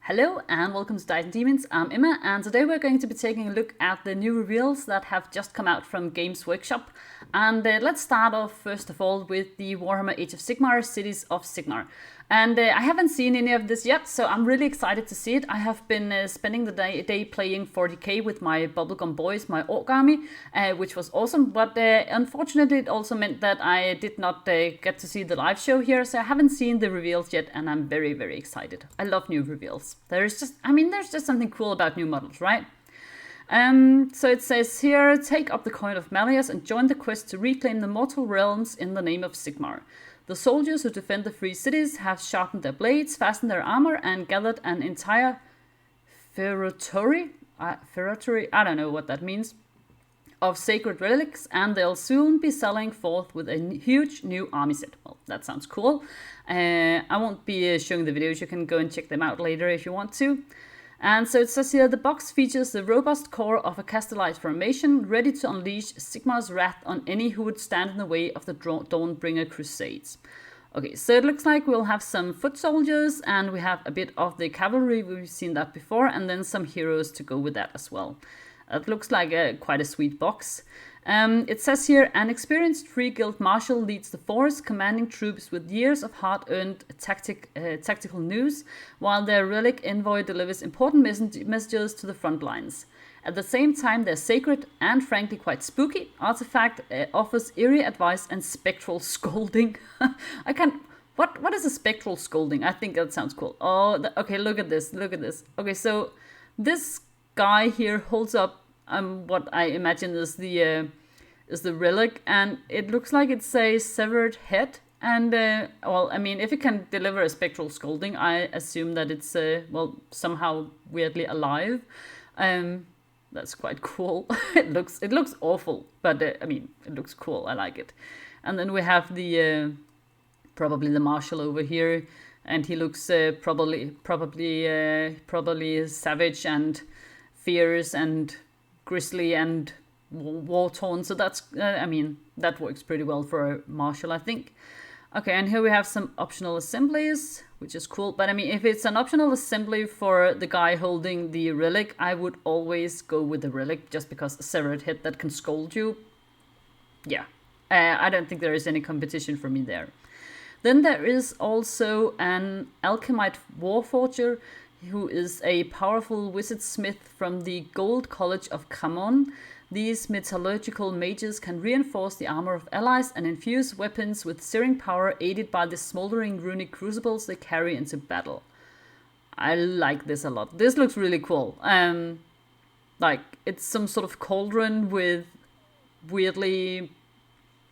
Hello and welcome to Dice and Demons. I'm Emma, and today we're going to be taking a look at the new reveals that have just come out from Games Workshop. And let's start off first of all with the Warhammer Age of Sigmar, Cities of Sigmar. And I haven't seen any of this yet, so I'm really excited to see it. I have been spending the day playing 40k with my Bubblegum Boys, my Orc army, which was awesome. But unfortunately, it also meant that I did not get to see the live show here, so I haven't seen the reveals yet, and I'm very, very excited. I love new reveals. There's just something cool about new models, right? So it says here, take up the coin of Malleus and join the quest to reclaim the mortal realms in the name of Sigmar. The soldiers who defend the free cities have sharpened their blades, fastened their armor, and gathered an entire feretory, I don't know what that means, of sacred relics, and they'll soon be selling forth with a huge new army set. Well, that sounds cool. I won't be showing the videos. You can go and check them out later if you want to. And so it says here, the box features the robust core of a castellite formation, ready to unleash Sigmar's wrath on any who would stand in the way of the Dawnbringer Crusades. Okay, so it looks like we'll have some foot soldiers, and we have a bit of the cavalry, we've seen that before, and then some heroes to go with that as well. It looks like quite a sweet box. It says here, an experienced free guild marshal leads the force, commanding troops with years of hard-earned tactical news, while their relic envoy delivers important messages to the front lines. At the same time, their sacred and frankly quite spooky artifact offers eerie advice and spectral scolding. What is a spectral scolding? I think that sounds cool. Oh, okay, look at this. Okay, so this guy here holds up what I imagine is the relic, and it looks like it's a severed head. And well, I mean, if it can deliver a spectral scolding, I assume that it's somehow weirdly alive. That's quite cool. It looks awful, but I mean, it looks cool. I like it. And then we have the probably the marshal over here, and he looks probably savage and fierce and grisly and war-torn. So that's, I mean, that works pretty well for a marshal, I think. Okay, and here we have some optional assemblies, which is cool. But I mean, if it's an optional assembly for the guy holding the relic, I would always go with the relic, just because a severed head that can scold you. Yeah, I don't think there is any competition for me there. Then there is also an alchemite warforger, who is a powerful wizard smith from the Gold College of Khamon. These metallurgical mages can reinforce the armor of allies and infuse weapons with searing power, aided by the smoldering runic crucibles they carry into battle. I like this a lot. This looks really cool. Like, it's some sort of cauldron with weirdly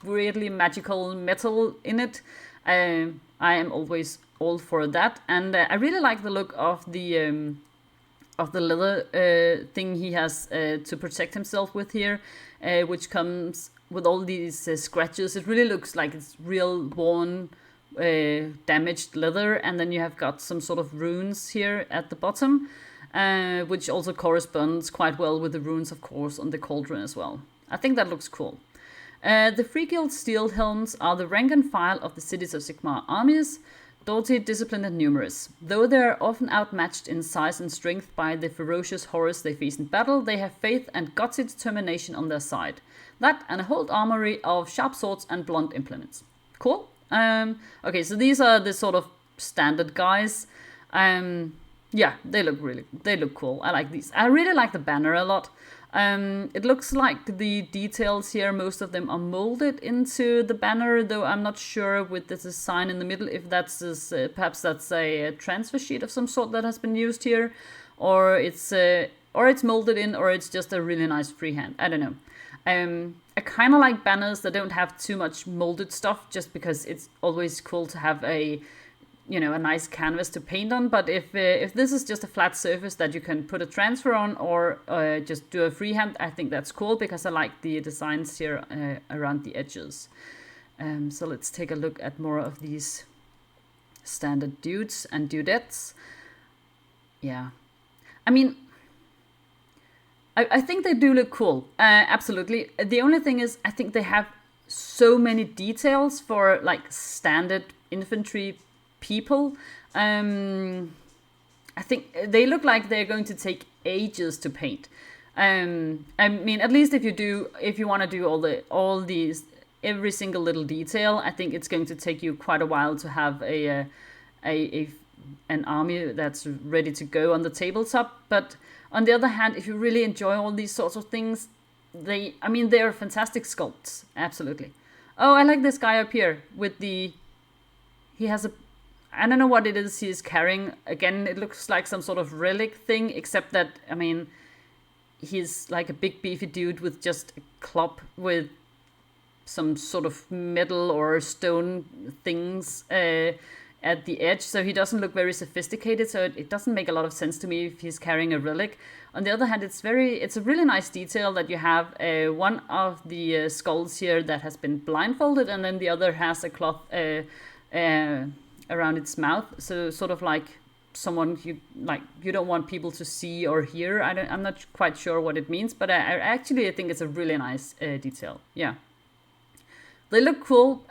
magical metal in it. I am always all for that, and I really like the look of the leather thing he has to protect himself with here, which comes with all these scratches. It really looks like it's real worn, damaged leather, and then you have got some sort of runes here at the bottom, which also corresponds quite well with the runes, of course, on the cauldron as well. I think that looks cool. The Free Guild Steel Helms are the rank and file of the Cities of Sigmar armies, doughty, disciplined, and numerous. Though they are often outmatched in size and strength by the ferocious horrors they face in battle, they have faith and gutsy determination on their side. That and a whole armory of sharp swords and blunt implements. Cool. Okay, so these are the sort of standard guys. Yeah, they look cool. I like these. I really like the banner a lot. It looks like the details here, most of them are molded into the banner, though I'm not sure with the design in the middle if that's perhaps that's a transfer sheet of some sort that has been used here, or it's molded in, or it's just a really nice freehand. I don't know. I kind of like banners that don't have too much molded stuff, just because it's always cool to have a nice canvas to paint on. But if this is just a flat surface that you can put a transfer on, or just do a freehand, I think that's cool, because I like the designs here around the edges. So let's take a look at more of these standard dudes and dudettes. Yeah, I mean, I think they do look cool, absolutely. The only thing is, I think they have so many details for like standard infantry people. I I think they look like they're going to take ages to paint. I mean, at least if you want to do all these every single little detail, I think it's going to take you quite a while to have an army that's ready to go on the tabletop. But on the other hand, if you really enjoy all these sorts of things, they're fantastic sculpts, absolutely. Oh, I like this guy up here with he has I don't know what it is he's carrying. Again, it looks like some sort of relic thing, except that, I mean, he's like a big beefy dude with just a club with some sort of metal or stone things at the edge, so he doesn't look very sophisticated, so it doesn't make a lot of sense to me if he's carrying a relic. On the other hand, it's a really nice detail that you have one of the skulls here that has been blindfolded, and then the other has a cloth around its mouth, so sort of like someone you don't want people to see or hear. I'm not quite sure what it means, but I think it's a really nice detail. Yeah. They look cool,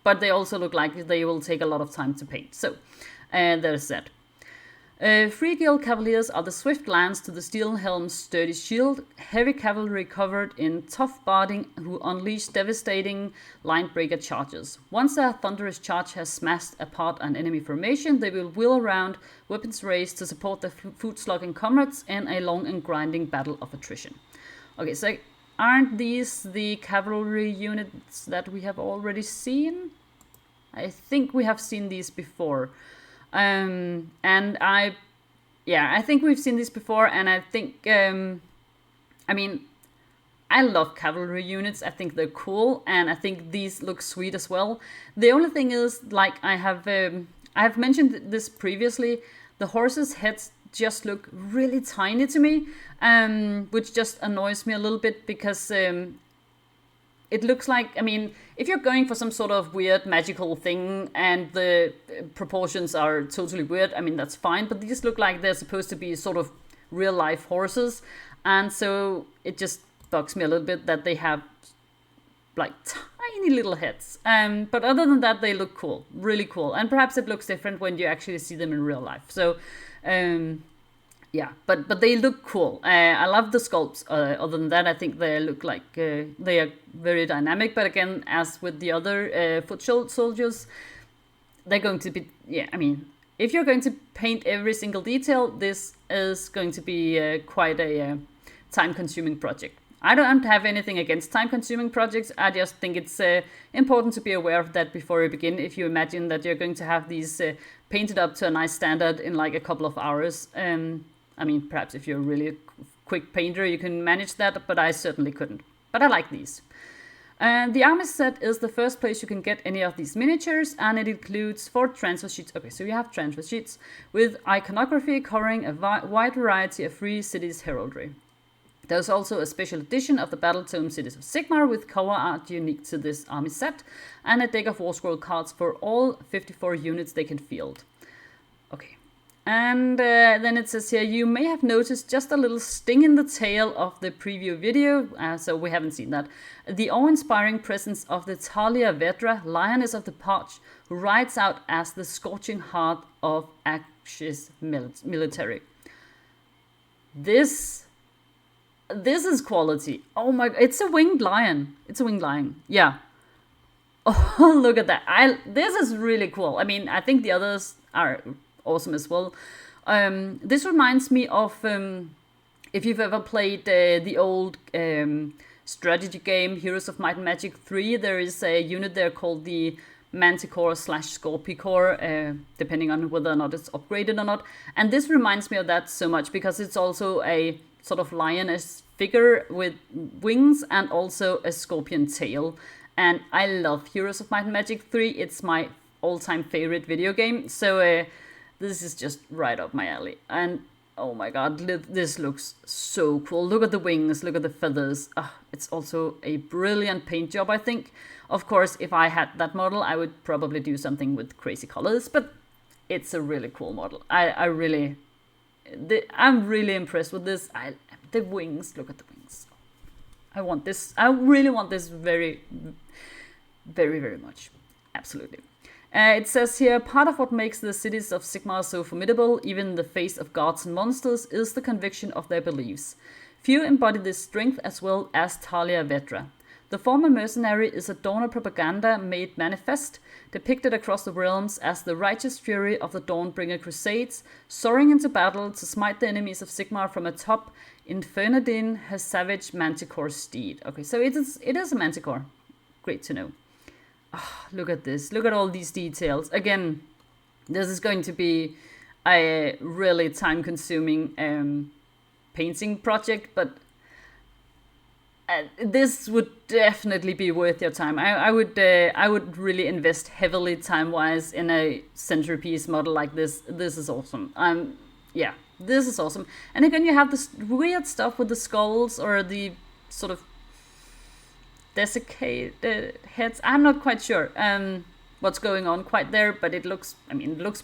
but they also look like they will take a lot of time to paint. So, there's that. Free Guild Cavaliers are the swift lance to the steel helm's sturdy shield, heavy cavalry covered in tough barding who unleash devastating line-breaker charges. Once their thunderous charge has smashed apart an enemy formation, they will wheel around, weapons raised to support their foot-slogging comrades in a long and grinding battle of attrition. Okay, so aren't these the cavalry units that we have already seen? I think we have seen these before. I think we've seen this before, and I think, I love cavalry units. I think they're cool, and I think these look sweet as well. The only thing is, like I have mentioned this previously, the horses' heads just look really tiny to me, which just annoys me a little bit because it looks like, if you're going for some sort of weird magical thing and the proportions are totally weird, that's fine, but these look like they're supposed to be sort of real life horses, and so it just bugs me a little bit that they have like tiny little heads. But other than that, they look cool, really cool, and perhaps it looks different when you actually see them in real life. So but they look cool. I love the sculpts. Other than that, I think they look like they are very dynamic. But again, as with the other foot soldiers, they're going to be, if you're going to paint every single detail, this is going to be quite a time-consuming project. I don't have anything against time-consuming projects. I just think it's important to be aware of that before you begin. If you imagine that you're going to have these painted up to a nice standard in like a couple of hours. Perhaps if you're a really quick painter, you can manage that, but I certainly couldn't. But I like these. The army set is the first place you can get any of these miniatures, and it includes 4 transfer sheets. Okay, so you have transfer sheets with iconography covering a wide variety of free cities' heraldry. There's also a special edition of the Battle Tome Cities of Sigmar with cover art unique to this army set, and a deck of War Scroll cards for all 54 units they can field. Okay. And then it says here, you may have noticed just a little sting in the tail of the preview video, so we haven't seen that. The awe-inspiring presence of the Talia Vedra, Lioness of the Parch, who rides out as the scorching heart of Axis military. This is quality. Oh my, it's a winged lion. Yeah. Oh, look at that. This is really cool. I think the others are awesome as well. This reminds me of if you've ever played the old strategy game Heroes of Might and Magic 3, there is a unit there called the Manticore/Scorpicore, depending on whether or not it's upgraded or not. And this reminds me of that so much because it's also a sort of lioness figure with wings and also a scorpion tail. And I love Heroes of Might and Magic 3. It's my all-time favorite video game. So this is just right up my alley. And oh my god, this looks so cool. Look at the wings, look at the feathers. It's also a brilliant paint job, I think. Of course, if I had that model, I would probably do something with crazy colors, but it's a really cool model. I'm really impressed with this. The wings, look at the wings. I want this. I really want this very, very, very much. Absolutely. It says here, part of what makes the cities of Sigmar so formidable, even in the face of gods and monsters, is the conviction of their beliefs. Few embody this strength as well as Talia Vedra. The former mercenary is a Dawn of propaganda made manifest, depicted across the realms as the righteous fury of the Dawnbringer Crusades, soaring into battle to smite the enemies of Sigmar from atop Infernadin, her savage manticore steed. Okay, so it is a manticore. Great to know. Oh, look at this. Look at all these details. Again, this is going to be a really time-consuming painting project, but this would definitely be worth your time. I would really invest heavily time-wise in a centerpiece model like this. This is awesome. Yeah, this is awesome. And again, you have this weird stuff with the skulls or the sort of desiccated heads. I'm not quite sure what's going on quite there, but it looks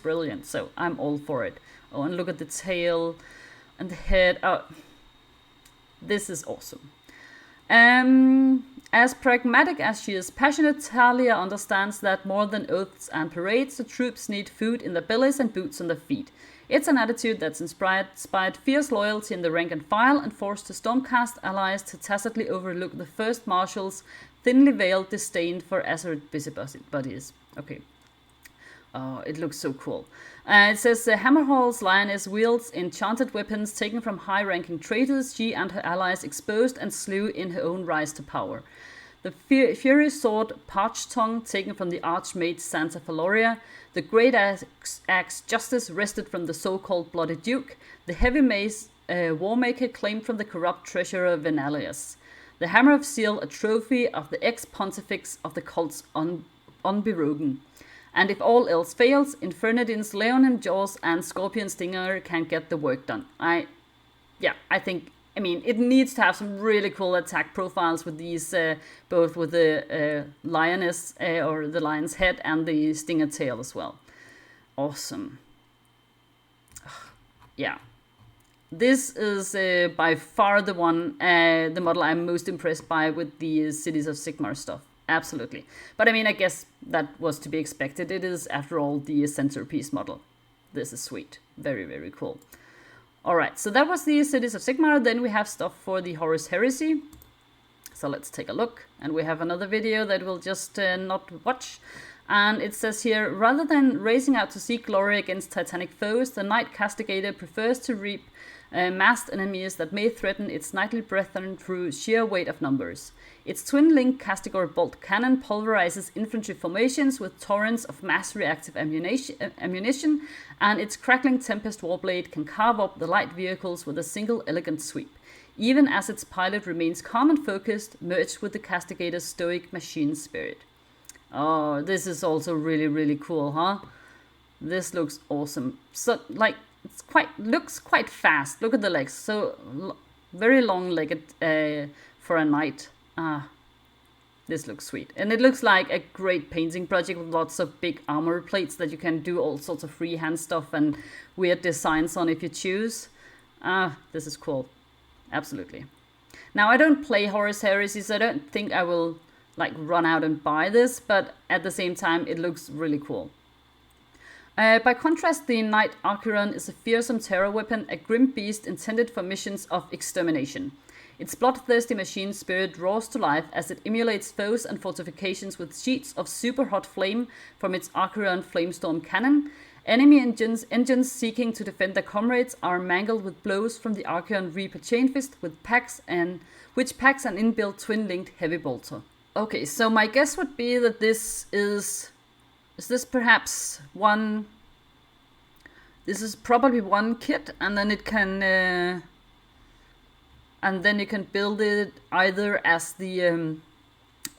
brilliant, so I'm all for it. Oh, and look at the tail and the head. Oh, this is awesome. As pragmatic as she is passionate, Talia understands that more than oaths and parades, the troops need food in their bellies and boots on their feet. It's an attitude that's inspired fierce loyalty in the rank and file and forced the Stormcast allies to tacitly overlook the first marshal's thinly veiled disdain for Azeroth busybodies. Okay. Oh, it looks so cool. It says Hammerhall's lioness wields enchanted weapons taken from high-ranking traitors she and her allies exposed and slew in her own rise to power. The Fury Sword Parch Tongue taken from the Archmage Santa Faloria, the Great Axe Justice wrested from the so-called Bloody Duke, the Heavy Mace Warmaker claimed from the corrupt treasurer Venalius, the Hammer of Seal, a trophy of the ex-pontifex of the cult's Unberogen. And if all else fails, Infernadin's Leonin Jaws and Scorpion Stinger can get the work done. I mean, it needs to have some really cool attack profiles with these, both with the lioness or the lion's head and the stinger tail as well. Awesome. Yeah. This is by far the model I'm most impressed by with the Cities of Sigmar stuff. Absolutely. But I mean, I guess that was to be expected. It is, after all, the centerpiece model. This is sweet. Very, very cool. Alright, so that was the Cities of Sigmar. Then we have stuff for the Horus Heresy. So let's take a look. And we have another video that we'll just not watch. And it says here, rather than racing out to seek glory against titanic foes, the Knight Castigator prefers to reap massed enemies that may threaten its knightly brethren through sheer weight of numbers. Its twin-link Castigor bolt cannon pulverizes infantry formations with torrents of mass reactive ammunition, and its crackling Tempest Warblade can carve up the light vehicles with a single elegant sweep, even as its pilot remains calm and focused, merged with the Castigator's stoic machine spirit. Oh, this is also really, really cool, huh? This looks awesome. So, like, looks quite fast. Look at the legs. So, very long-legged for a knight. This looks sweet. And it looks like a great painting project with lots of big armor plates that you can do all sorts of freehand stuff and weird designs on if you choose. This is cool. Absolutely. Now, I don't play Horus Heresy, so I don't think I will like run out and buy this, but at the same time, it looks really cool. By contrast, the Knight Archeron is a fearsome terror weapon, a grim beast intended for missions of extermination. Its bloodthirsty machine spirit roars to life as it emulates foes and fortifications with sheets of super-hot flame from its Archeron Flamestorm cannon. Enemy engines seeking to defend their comrades are mangled with blows from the Archeron Reaper Chainfist, which packs an inbuilt twin-linked heavy bolter. Okay, so my guess would be that this is this perhaps one... This is probably one kit, and then it can... and then you can build it either as the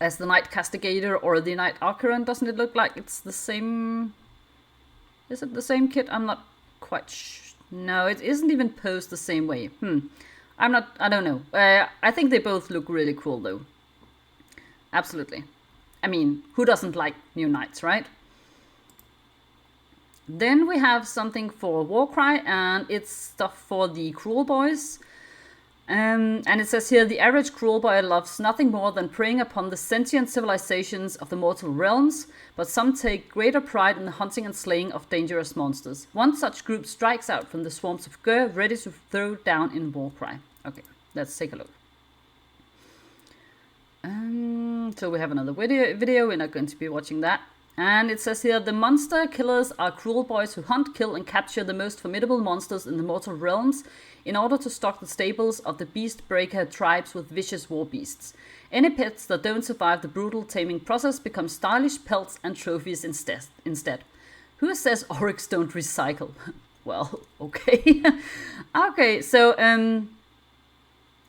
Knight Castigator or the Knight Archeron. Doesn't it look like it's the same? Is it the same kit? I'm not quite no, it isn't even posed the same way. I don't know. I think they both look really cool though. Absolutely. I mean, who doesn't like new knights, right? Then we have something for Warcry, and it's stuff for the Kruleboyz. And it says here, the average Kruleboy loves nothing more than preying upon the sentient civilizations of the mortal realms, but some take greater pride in the hunting and slaying of dangerous monsters. One such group strikes out from the swarms of Gur, ready to throw down in Warcry. Okay, let's take a look. So we have another video, we're not going to be watching that. And it says here, the monster killers are Kruleboyz who hunt, kill, and capture the most formidable monsters in the mortal realms in order to stock the stables of the beast breaker tribes with vicious war beasts. Any pets that don't survive the brutal taming process become stylish pelts and trophies instead. Who says oryx don't recycle? Well, okay. Okay, so,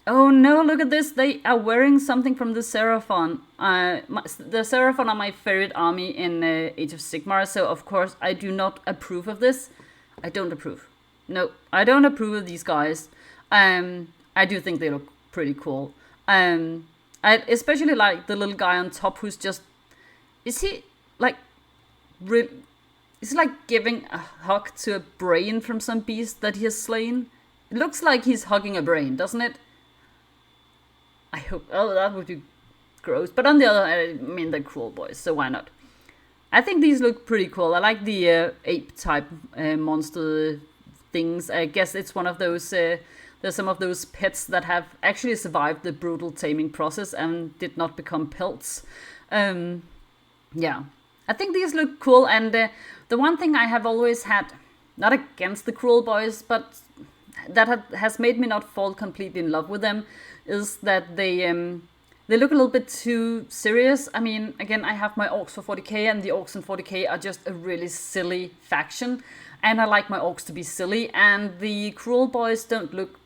oh no, look at this. They are wearing something from the Seraphon. The Seraphon are my favorite army in Age of Sigmar, so of course I do not approve of this. I don't approve. No, I don't approve of these guys. I do think they look pretty cool. I especially like the little guy on top who's just... Is he like... Is he like giving a hug to a brain from some beast that he has slain? It looks like he's hugging a brain, doesn't it? I hope... Oh, that would be gross. But on the other hand, I mean, they're Kruleboyz, so why not? I think these look pretty cool. I like the ape-type monster things. I guess it's one of those... there's some of those pets that have actually survived the brutal taming process and did not become pelts. Yeah. I think these look cool, and the one thing I have always had, not against the Kruleboyz, but that has made me not fall completely in love with them, is that they look a little bit too serious. I mean, again, I have my orcs for 40k, and the orcs in 40k are just a really silly faction, and I like my orcs to be silly, and the Kruleboyz don't look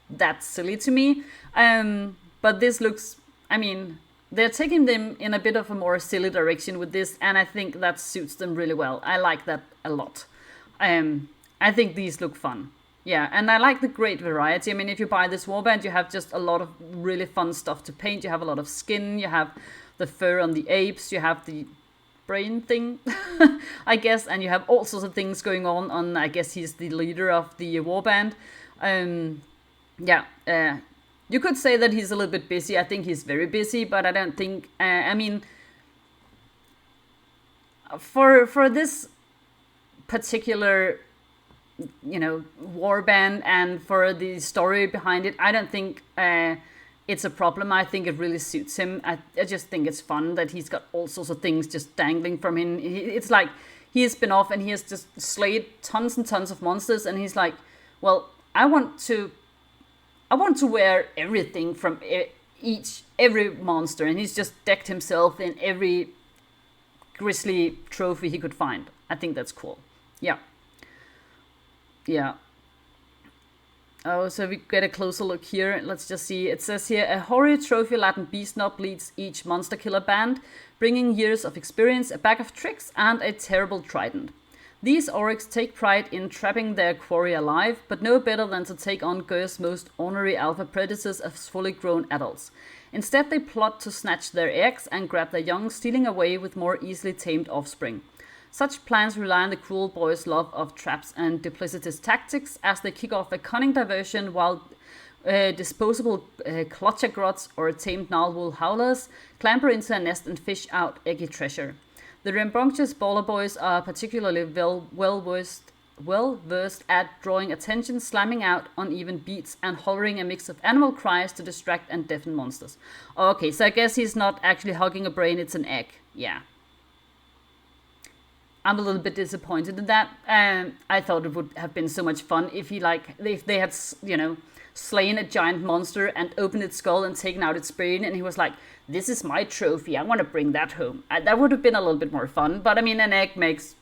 that silly to me. But this looks, I mean, they're taking them in a bit of a more silly direction with this, and I think that suits them really well. I like that a lot. I think these look fun. Yeah, and I like the great variety. I mean, if you buy this warband, you have just a lot of really fun stuff to paint. You have a lot of skin, you have the fur on the apes, you have the brain thing, I guess, and you have all sorts of things going on, I guess he's the leader of the warband. Yeah, you could say that he's a little bit busy. I think he's very busy, but I don't think, I mean, for this particular, you know, warband and for the story behind it, I don't think it's a problem. I think it really suits him. I just think it's fun that he's got all sorts of things just dangling from him. It's like he has been off and he has just slayed tons and tons of monsters, and he's like, well, I want to wear everything from every monster, and he's just decked himself in every grisly trophy he could find. I think that's cool. Yeah. Yeah. Oh, so we get a closer look here. Let's just see. It says here, a hoary trophy-laden beast knob leads each monster killer band, bringing years of experience, a bag of tricks, and a terrible trident. These oryx take pride in trapping their quarry alive, but know better than to take on Gur's most ornery alpha predators as fully grown adults. Instead, they plot to snatch their eggs and grab their young, stealing away with more easily tamed offspring. Such plans rely on the Kruleboyz' love of traps and duplicitous tactics as they kick off a cunning diversion while disposable clutchagrots or tamed narwhal howlers clamber into a nest and fish out eggy treasure. The rambunctious baller boys are particularly well versed at drawing attention, slamming out uneven beats, and hollering a mix of animal cries to distract and deafen monsters. Okay, so I guess he's not actually hugging a brain, it's an egg. Yeah. I'm a little bit disappointed in that. I thought it would have been so much fun if they had, you know, slain a giant monster and opened its skull and taken out its brain, and he was like, this is my trophy, I want to bring that home. That would have been a little bit more fun, but I mean, an egg makes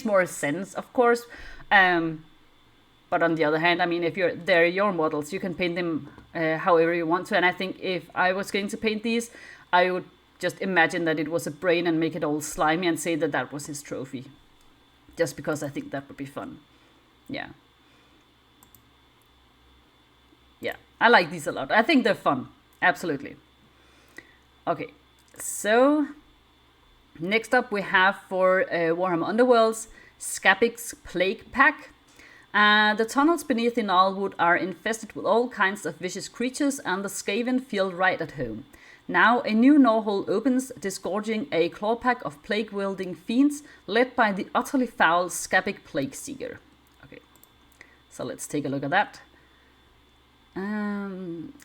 more sense, of course. But on the other hand, I mean, if they're your models, you can paint them however you want to, and I think if I was going to paint these, I would just imagine that it was a brain and make it all slimy and say that that was his trophy. Just because I think that would be fun. Yeah. Yeah, I like these a lot. I think they're fun. Absolutely. Okay, so next up we have for Warhammer Underworlds, Skabik's Plague Pack. The tunnels beneath the Gnarlwood are infested with all kinds of vicious creatures, and the Skaven feel right at home. Now a new Gnawhole opens, disgorging a claw pack of plague-wielding fiends led by the utterly foul Skabic Plague Seeker. Okay, so let's take a look at that.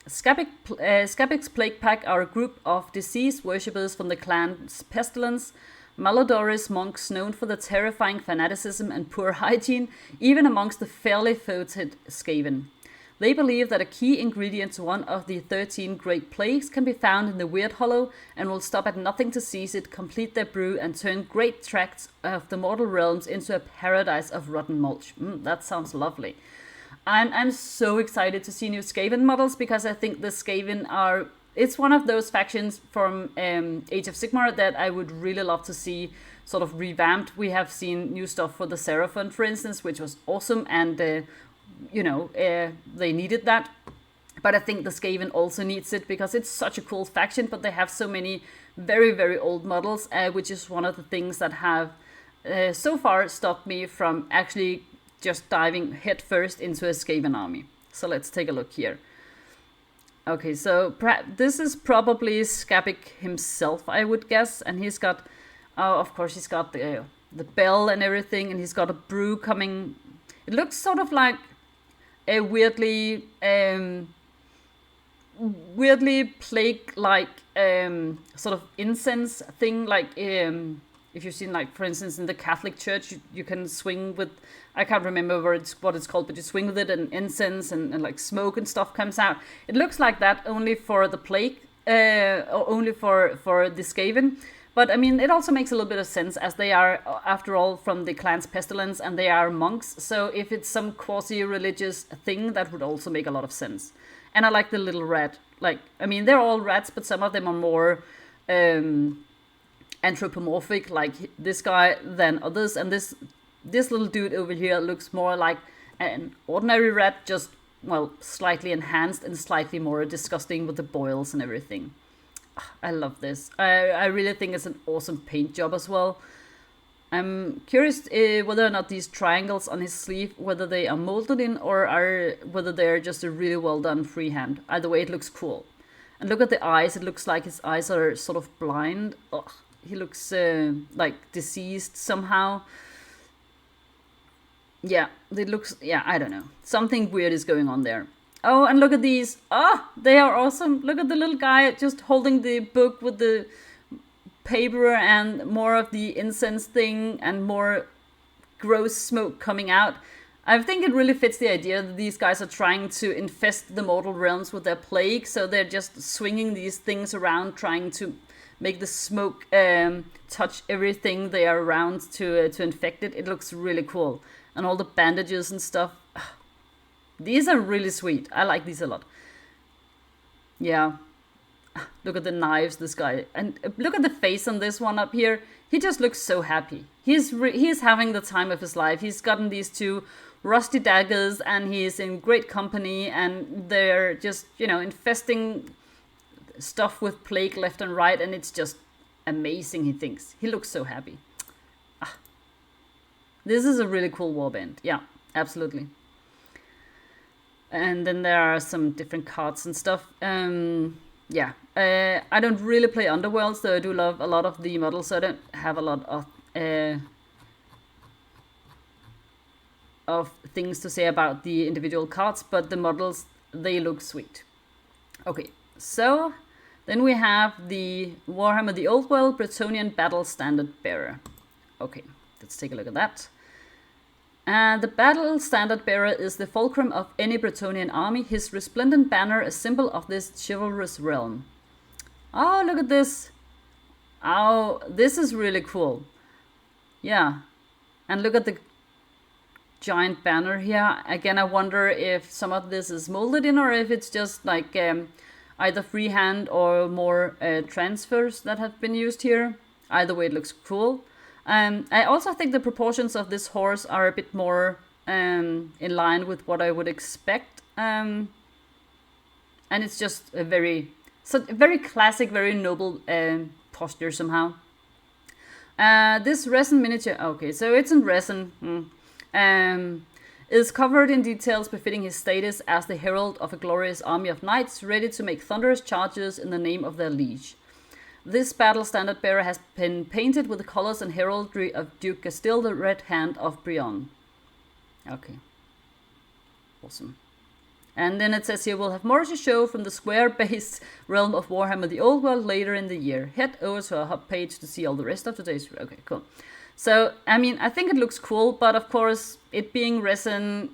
Skabic's Plague Pack are a group of deceased worshippers from the clan's Pestilence, malodorous monks known for their terrifying fanaticism and poor hygiene, even amongst the fairly fated Skaven. They believe that a key ingredient to one of the 13 Great Plagues can be found in the Weird Hollow, and will stop at nothing to seize it, complete their brew, and turn great tracts of the mortal realms into a paradise of rotten mulch. That sounds lovely. I'm so excited to see new Skaven models, because I think the Skaven are... It's one of those factions from Age of Sigmar that I would really love to see sort of revamped. We have seen new stuff for the Seraphon, for instance, which was awesome, and they needed that. But I think the Skaven also needs it, because it's such a cool faction, but they have so many very, very old models, which is one of the things that have so far stopped me from actually just diving headfirst into a Skaven army. So let's take a look here. Okay, so this is probably Skabic himself, I would guess, and he's got, of course, he's got the bell and everything, and he's got a brew coming. It looks sort of like a weirdly plague-like sort of incense thing, like if you've seen, like, for instance, in the Catholic Church, you can swing with, I can't remember what it's called, but you swing with it, and incense and like smoke and stuff comes out. It looks like that only for the plague, or only for the Skaven. But I mean, it also makes a little bit of sense, as they are, after all, from the clan's Pestilence, and they are monks. So if it's some quasi-religious thing, that would also make a lot of sense. And I like the little rat. Like, I mean, they're all rats, but some of them are more anthropomorphic, like this guy, than others. And this little dude over here looks more like an ordinary rat, just, well, slightly enhanced and slightly more disgusting with the boils and everything. I love this. I really think it's an awesome paint job as well. I'm curious whether or not these triangles on his sleeve, whether they are molded in, or whether they're just a really well done freehand. Either way, it looks cool. And look at the eyes. It looks like his eyes are sort of blind. Ugh. He looks like deceased somehow. Yeah, it looks... Yeah, I don't know. Something weird is going on there. Oh, and look at these. Oh, they are awesome. Look at the little guy just holding the book with the paper and more of the incense thing and more gross smoke coming out. I think it really fits the idea that these guys are trying to infest the mortal realms with their plague. So they're just swinging these things around, trying to make the smoke touch everything they are around to infect it. It looks really cool. And all the bandages and stuff. These are really sweet. I like these a lot. Yeah. Look at the knives, this guy. And look at the face on this one up here. He just looks so happy. He's having the time of his life. He's gotten these two rusty daggers, and he's in great company, and they're just, infesting stuff with plague left and right, and it's just amazing, he thinks. He looks so happy. This is a really cool warband. Yeah, absolutely. And then there are some different cards and stuff. Yeah, I don't really play Underworlds, though I do love a lot of the models, so I don't have a lot of things to say about the individual cards, but the models, they look sweet. Okay, so then we have the Warhammer the Old World Bretonnian Battle Standard Bearer. Okay, let's take a look at that. The Battle Standard Bearer is the fulcrum of any Bretonnian army, his resplendent banner a symbol of this chivalrous realm. Oh, look at this. Oh, this is really cool. Yeah, and look at the giant banner here. Again, I wonder if some of this is molded in, or if it's just like either freehand or more transfers that have been used here. Either way, it looks cool. I also think the proportions of this horse are a bit more in line with what I would expect. And it's just a very classic, very noble posture somehow. This resin miniature, okay, so it's in resin. is covered in details befitting his status as the herald of a glorious army of knights ready to make thunderous charges in the name of their liege. This battle standard bearer has been painted with the colors and heraldry of Duke Castile, the Red Hand of Brion. Okay. Awesome. And then it says here, we'll have more to show from the square-based realm of Warhammer the Old World later in the year. Head over to our hub page to see all the rest of today's... Okay, cool. So, I mean, I think it looks cool, but of course, it being resin,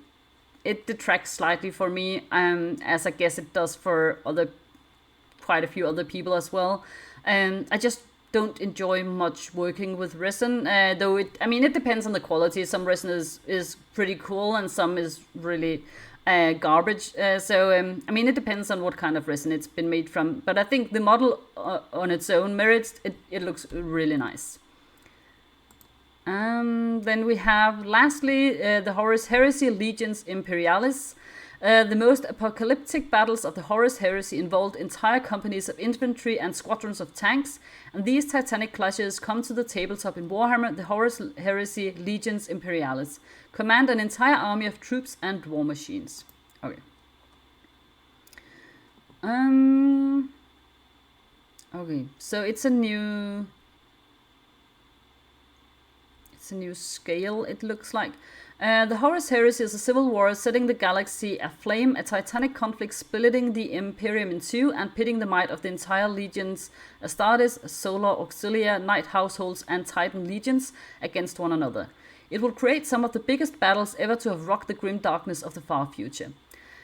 it detracts slightly for me, as I guess it does for quite a few other people as well. I just don't enjoy much working with resin, though it depends on the quality. Some resin is pretty cool and some is really garbage. It depends on what kind of resin it's been made from. But I think the model on its own merits, it looks really nice. Then we have, lastly, the Horus Heresy Legions Imperialis. The most apocalyptic battles of the Horus Heresy involved entire companies of infantry and squadrons of tanks, and these titanic clashes come to the tabletop in Warhammer, the Horus Heresy Legions Imperialis. Command an entire army of troops and war machines. Okay. Okay, so it's a new scale, it looks like. The Horus Heresy is a civil war setting the galaxy aflame, a titanic conflict splitting the Imperium in two and pitting the might of the entire legions, Astartes, Solar Auxilia, Knight households, and Titan legions against one another. It will create some of the biggest battles ever to have rocked the grim darkness of the far future.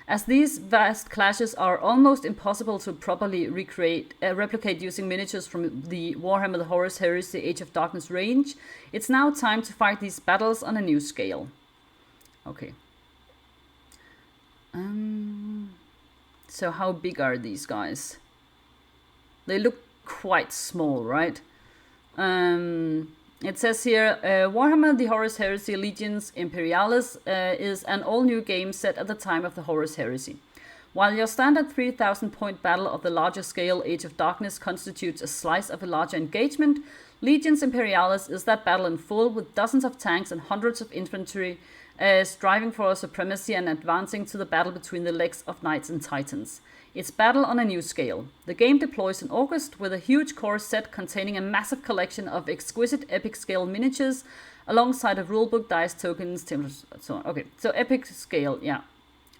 As these vast clashes are almost impossible to properly replicate using miniatures from the Warhammer the Horus Heresy Age of Darkness range, it's now time to fight these battles on a new scale. Okay. So how big are these guys? They look quite small, right? It says here, Warhammer the Horus Heresy Legions Imperialis is an all-new game set at the time of the Horus Heresy. While your standard 3,000 point battle of the larger scale Age of Darkness constitutes a slice of a larger engagement, Legions Imperialis is that battle in full, with dozens of tanks and hundreds of infantry striving for supremacy and advancing to the battle between the legs of knights and titans. It's battle on a new scale. The game deploys in August with a huge core set containing a massive collection of exquisite epic scale miniatures alongside a rulebook, dice, tokens, templates, and so on. Okay, so epic scale, yeah.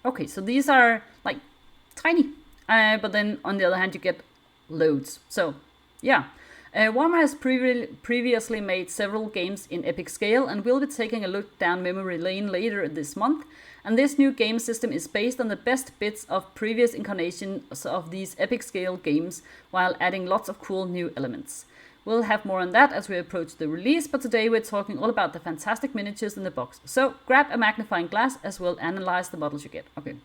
Okay, so these are like tiny, but then on the other hand you get loads. So yeah, Warhammer has previously made several games in epic scale and will be taking a look down memory lane later this month. And this new game system is based on the best bits of previous incarnations of these epic scale games, while adding lots of cool new elements. We'll have more on that as we approach the release, but today we're talking all about the fantastic miniatures in the box. So grab a magnifying glass as we'll analyze the models you get. Okay.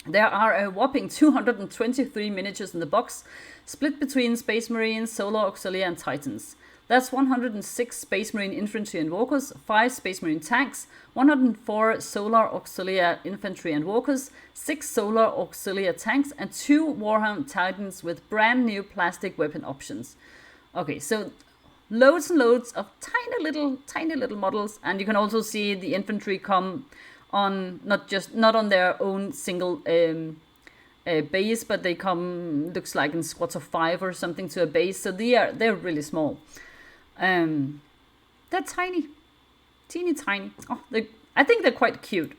There are a whopping 223 miniatures in the box, split between Space Marines, Solar Auxilia, and Titans. That's 106 Space Marine infantry and walkers, 5 Space Marine tanks, 104 Solar Auxilia infantry and walkers, 6 Solar Auxilia tanks, and 2 Warhammer Titans with brand new plastic weapon options. Okay, so loads and loads of tiny little models, and you can also see the infantry come on not on their own single base, but they come, looks like in squads of 5 or something to a base. So they're really small. They're tiny, teeny tiny. Oh, I think they're quite cute.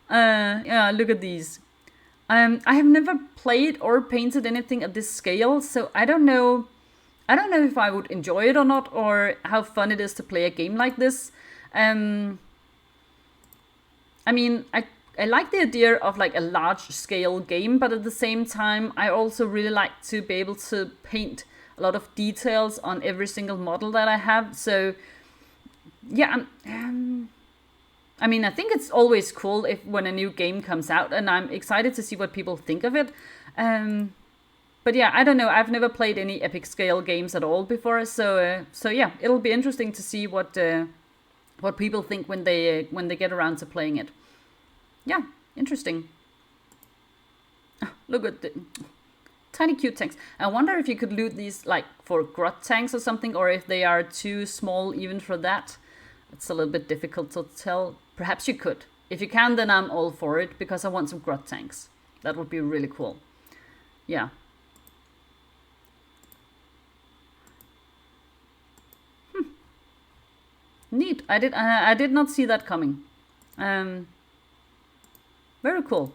Yeah, look at these. I have never played or painted anything at this scale, so I don't know if I would enjoy it or not, or how fun it is to play a game like this. I like the idea of like a large scale game, but at the same time, I also really like to be able to paint a lot of details on every single model that I have. So yeah, I think it's always cool when a new game comes out, and I'm excited to see what people think of it. But yeah, I don't know. I've never played any epic scale games at all before, so yeah, it'll be interesting to see what people think when they get around to playing it. Yeah, interesting. Oh, look at the tiny cute tanks. I wonder if you could loot these like for grot tanks or something, or if they are too small even for that. It's a little bit difficult to tell. Perhaps you could. if you can, then I'm all for it, because I want some grot tanks. That would be really cool. Yeah. Neat. I did not see that coming. Very cool.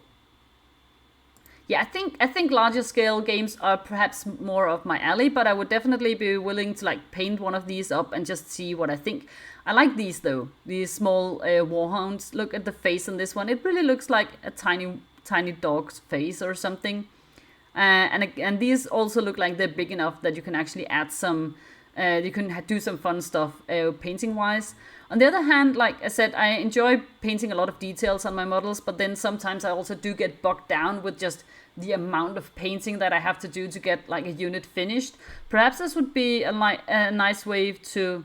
Yeah, I think larger scale games are perhaps more of my alley, but I would definitely be willing to like paint one of these up and just see what I think. I like these though, these small warhounds. Look at the face on this one. It really looks like a tiny dog's face or something. And these also look like they're big enough that you can actually add some, you can do some fun stuff painting wise. On the other hand, like I said, I enjoy painting a lot of details on my models, but then sometimes I also do get bogged down with just the amount of painting that I have to do to get like a unit finished. Perhaps this would be a nice way to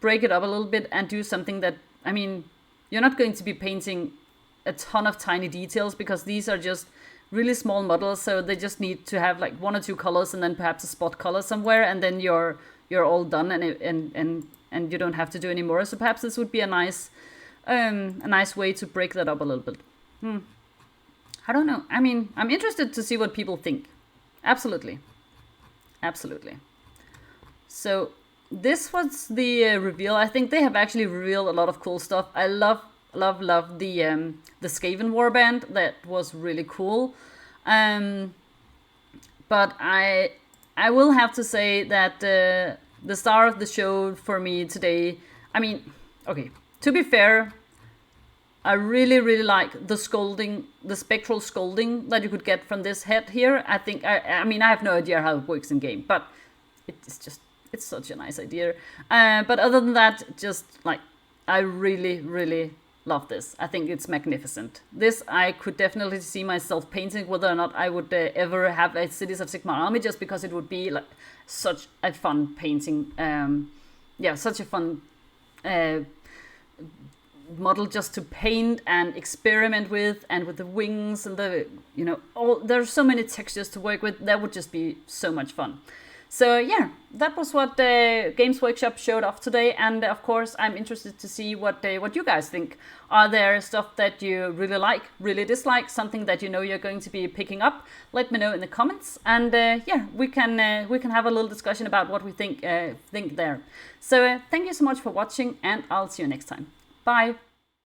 break it up a little bit and do something that, I mean, you're not going to be painting a ton of tiny details, because these are just really small models, so they just need to have like 1 or 2 colors and then perhaps a spot color somewhere, and then you're all done, and you don't have to do any more. So perhaps this would be a nice way to break that up a little bit. I don't know. I mean, I'm interested to see what people think. Absolutely. So this was the reveal. I think they have actually revealed a lot of cool stuff. I love the Skaven warband. That was really cool. But I will have to say that the star of the show for me today, I mean, okay, to be fair, I really like the scolding, the spectral scolding that you could get from this head here. I think, I mean, I have no idea how it works in game, but it's such a nice idea. But other than that, just like, I really love this. I think it's magnificent. This I could definitely see myself painting, whether or not I would ever have a Cities of Sigmar army, just because it would be like such a fun painting. Yeah, such a fun model just to paint and experiment with, and with the wings and the, you know, there's so many textures to work with. That would just be so much fun. So yeah, that was what Games Workshop showed off today, and of course I'm interested to see what you guys think. Are there stuff that you really like, really dislike, something that you know you're going to be picking up? Let me know in the comments, and yeah, we can have a little discussion about what we think there. So thank you so much for watching, and I'll see you next time. Bye.